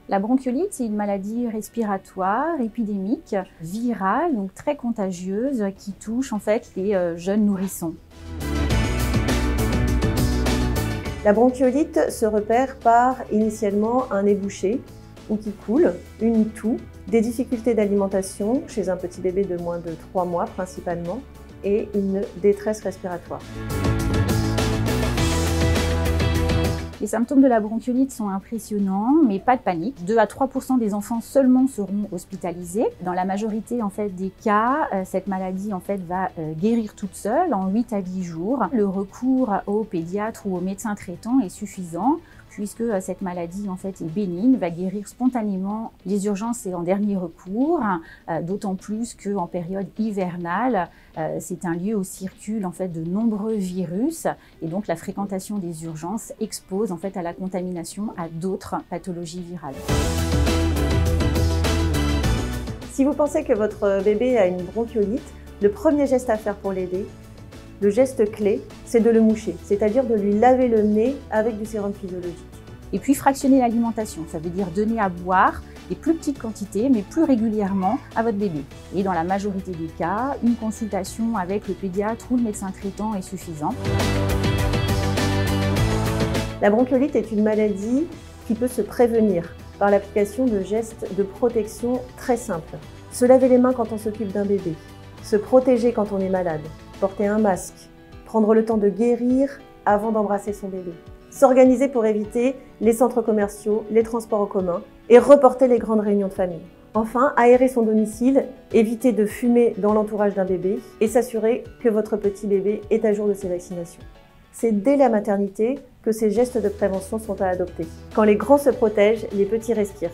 La bronchiolite, c'est une maladie respiratoire, épidémique, virale, donc très contagieuse, qui touche en fait les jeunes nourrissons. La bronchiolite se repère par initialement un nez bouché ou qui coule, une toux, des difficultés d'alimentation chez un petit bébé de moins de 3 mois principalement et une détresse respiratoire. Les symptômes de la bronchiolite sont impressionnants, mais pas de panique. 2 à 3% des enfants seulement seront hospitalisés. Dans la majorité des cas, cette maladie va guérir toute seule en 8 à 10 jours. Le recours au pédiatre ou au médecin traitant est suffisant, puisque cette maladie est bénigne, va guérir spontanément. Les urgences, c'est en dernier recours, d'autant plus qu'en période hivernale, c'est un lieu où circulent de nombreux virus, et donc la fréquentation des urgences expose à la contamination à d'autres pathologies virales. Si vous pensez que votre bébé a une bronchiolite, le premier geste à faire pour l'aider, le geste clé, c'est de le moucher, c'est-à-dire de lui laver le nez avec du sérum physiologique. Et puis fractionner l'alimentation, ça veut dire donner à boire des plus petites quantités, mais plus régulièrement à votre bébé. Et dans la majorité des cas, une consultation avec le pédiatre ou le médecin traitant est suffisant. La bronchiolite est une maladie qui peut se prévenir par l'application de gestes de protection très simples. Se laver les mains quand on s'occupe d'un bébé, se protéger quand on est malade, porter un masque, prendre le temps de guérir avant d'embrasser son bébé, s'organiser pour éviter les centres commerciaux, les transports en commun et reporter les grandes réunions de famille. Enfin, aérer son domicile, éviter de fumer dans l'entourage d'un bébé et s'assurer que votre petit bébé est à jour de ses vaccinations. C'est dès la maternité que ces gestes de prévention sont à adopter. Quand les grands se protègent, les petits respirent.